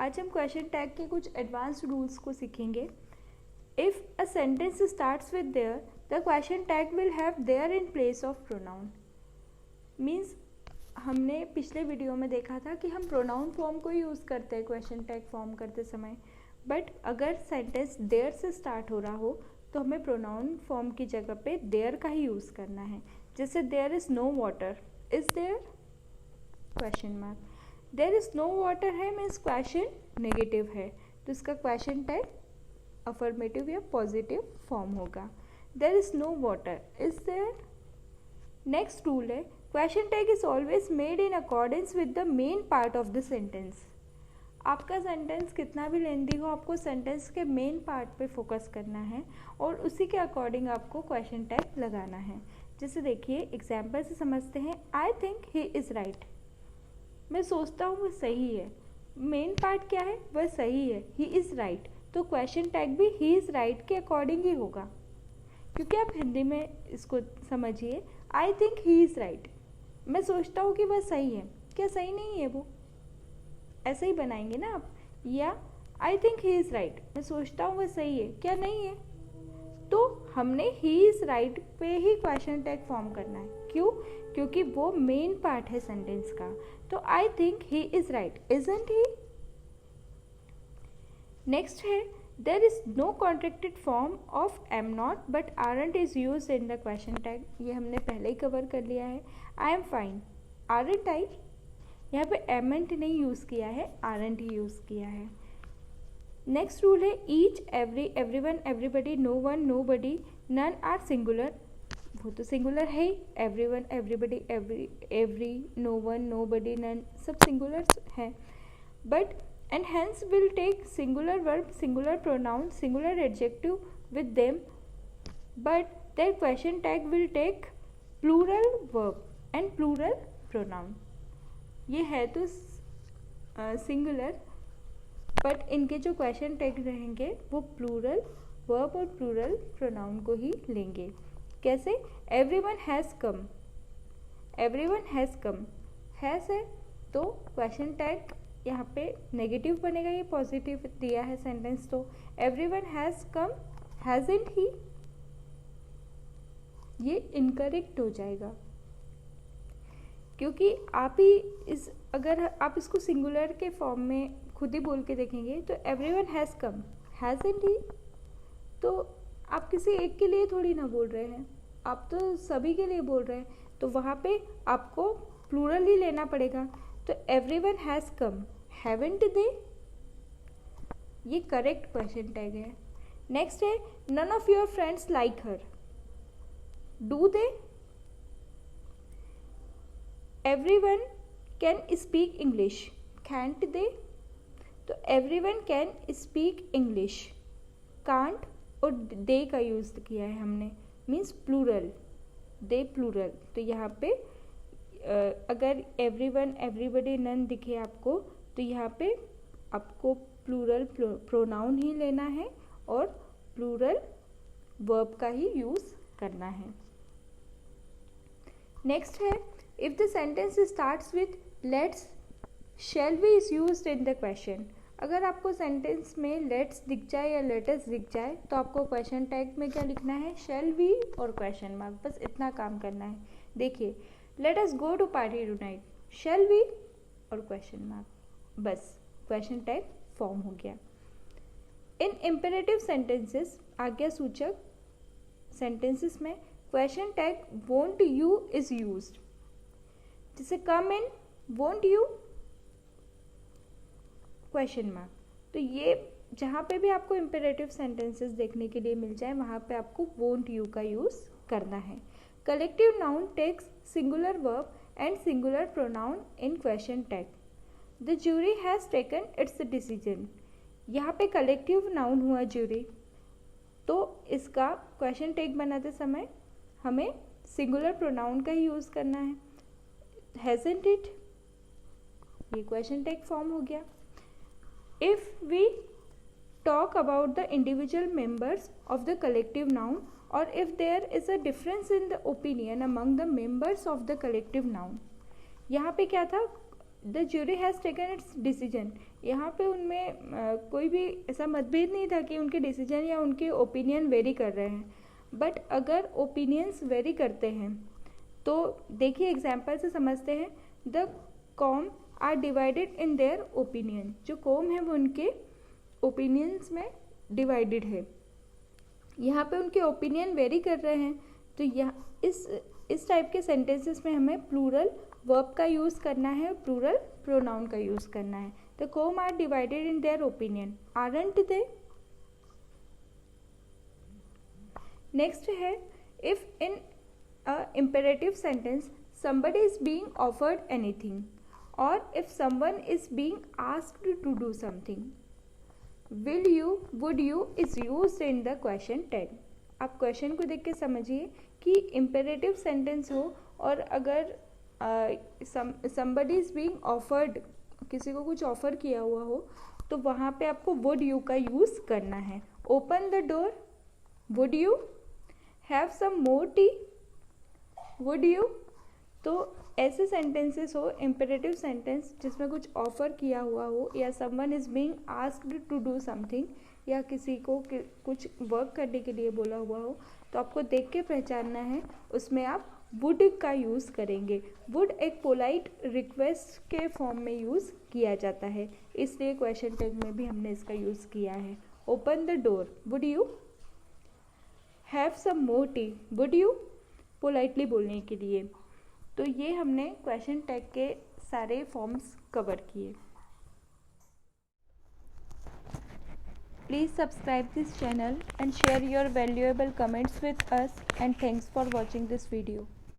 आज हम question tag के कुछ एडवांस्ड रूल्स को सीखेंगे। If a sentence starts with there, the question tag will have there in place of pronoun. Means हमने पिछले वीडियो में देखा था कि हम प्रोनाउन फॉर्म को यूज़ करते हैं क्वेश्चन टैग फॉर्म करते समय, बट अगर सेंटेंस देयर से स्टार्ट हो रहा हो तो हमें प्रोनाउन फॉर्म की जगह पे देयर का ही यूज़ करना है। जैसे there is no water, is there question mark. There is no water है मीन्स क्वेश्चन नेगेटिव है, तो इसका क्वेश्चन टैग अफर्मेटिव या पॉजिटिव फॉर्म होगा। There is no water, is there. Next rule है question tag is always made in accordance with the main part of the sentence. आपका sentence कितना भी लेंदी हो, आपको सेंटेंस के मेन पार्ट पे फोकस करना है और उसी के अकॉर्डिंग आपको क्वेश्चन टैग लगाना है। जैसे देखिए एग्जाम्पल से समझते हैं। आई थिंक ही इज़ राइट, मैं सोचता हूँ वो सही है। मेन पार्ट क्या है, वह सही है, ही इज़ राइट, तो क्वेश्चन टैग भी ही इज़ राइट के अकॉर्डिंग ही होगा। क्योंकि आप हिंदी में इसको समझिए, आई थिंक ही इज़ राइट, मैं सोचता हूँ कि वह सही है, क्या सही नहीं है वो, ऐसे ही बनाएंगे ना आप। या आई थिंक ही इज़ राइट, मैं सोचता हूँ वह सही है, क्या नहीं है, तो हमने ही इज़ राइट पे ही क्वेश्चन टैग फॉर्म करना है। क्यों? क्योंकि वो मेन पार्ट है सेंटेंस का। तो I think he is right, isn't he. Next है there is no contracted form of am not but aren't is use in the question tag. ये हमने पहले ही कवर कर लिया है। I am fine, aren't I, यहाँ पे एमेंट नहीं यूज़ किया है, आरंट ही यूज़ किया है। नेक्स्ट रूल है each, every, everyone, everybody, no one, nobody, none are singular. वो तो सिंगुलर है ही, everyone, everybody, every, no one, nobody, none, सब सिंगुलर है। But and hence will take singular verb, singular pronoun, singular adjective with them, but their question tag will take plural verb and plural pronoun. ये है तो singular, but इनके जो question tag रहेंगे वो plural verb और plural pronoun को ही लेंगे। कैसे? Everyone has come, everyone has come, has है तो क्वेश्चन टैग यहाँ पे नेगेटिव बनेगा, ये पॉजिटिव दिया है सेंटेंस, तो एवरीवन हैज़ कम, हैज़न्ट ही, ये इनकरेक्ट हो जाएगा। क्योंकि आप ही अगर आप इसको सिंगुलर के फॉर्म में खुद ही बोल के देखेंगे तो एवरीवन हैज़ कम, हैज़न्ट ही, तो आप किसी एक के लिए थोड़ी ना बोल रहे हैं, आप तो सभी के लिए बोल रहे हैं, तो वहाँ पे आपको प्लूरल ही लेना पड़ेगा। तो everyone has come, haven't they, ये करेक्ट क्वेश्चन टैग है। नेक्स्ट है none of your friends like her, do they? Everyone can speak English, can't they? तो everyone can speak English, can't और दे का यूज़ किया है हमने, मीन्स प्लूरल, दे प्लूरल। तो यहाँ पे अगर एवरीवन, एवरीबडी, नन दिखे आपको तो यहाँ पे आपको प्लूरल प्रोनाउन ही लेना है और प्लूरल वर्ब का ही यूज़ करना है। नेक्स्ट है if the sentence starts with let's, shall we is used in the question. अगर आपको सेंटेंस में लेट्स दिख जाए या लेटस दिख जाए तो आपको क्वेश्चन टैग में क्या लिखना है, शैल वी और क्वेश्चन मार्क, बस इतना काम करना है। देखिए let us go to party tonight, shall we और क्वेश्चन मार्क, बस क्वेश्चन टैग फॉर्म हो गया। इन इम्पेरेटिव सेंटेंसेस, आज्ञासूचक सेंटेंसेस में question tag won't you is used. जैसे come in, won't you, question mark. तो ये जहाँ पे भी आपको इम्पेरेटिव सेंटेंसेस देखने के लिए मिल जाए वहाँ पे आपको वोंट यू का यूज़ करना है। Collective noun takes singular verb and singular pronoun in question tag. The jury has taken its decision. यहाँ पे कलेक्टिव नाउन हुआ ज्यूरी, तो इसका क्वेश्चन टैग बनाते समय हमें सिंगुलर प्रोनाउन का ही यूज़ करना है। हैज़न्ट इट, ये क्वेश्चन टैग फॉर्म हो गया। If we talk about the individual members of the collective noun or if there is a difference in the opinion among the members of the collective noun, यहाँ पे क्या था, the jury has taken its decision. यहाँ पे उनमें कोई भी ऐसा मतभेद नहीं था कि उनके डिसीजन या उनके ओपिनियन वेरी कर रहे हैं। बट अगर ओपिनियंस वेरी करते हैं तो देखिए एग्जाम्पल से समझते हैं। The com are divided in their opinion. जो कॉम है वो उनके ओपिनियंस में डिवाइडेड है। यहाँ पे उनके ओपिनियन वेरी कर रहे हैं तो यहाँ इस टाइप के सेंटेंसेस में हमें प्लूरल वर्ब का यूज़ करना है, प्लूरल प्रोनाउन का यूज़ करना है। The com are divided in their opinion, aren't they. Next है if in a imperative sentence somebody is being offered anything or if someone is being asked to do something, will you, would you is used in the question tag। आप question को देख के समझिए कि imperative sentence हो और अगर somebody is being offered, किसी को कुछ ऑफर किया हुआ हो तो वहाँ पे आपको would you का यूज़ करना है। open the door, would you have some more tea, would you। तो ऐसे सेंटेंसेस हो इम्पेरेटिव सेंटेंस जिसमें कुछ ऑफर किया हुआ हो या someone is being asked to do something या किसी को कुछ वर्क करने के लिए बोला हुआ हो तो आपको देख के पहचानना है, उसमें आप वुड का यूज़ करेंगे। वुड एक पोलाइट रिक्वेस्ट के फॉर्म में यूज़ किया जाता है, इसलिए क्वेश्चन टैग में भी हमने इसका यूज़ किया है। Open the door, would you have some more tea, would you politely बोलने के लिए। तो ये हमने क्वेश्चन टैग के सारे फॉर्म्स कवर किए। Please subscribe this channel and share your valuable comments with us, and thanks for watching this video.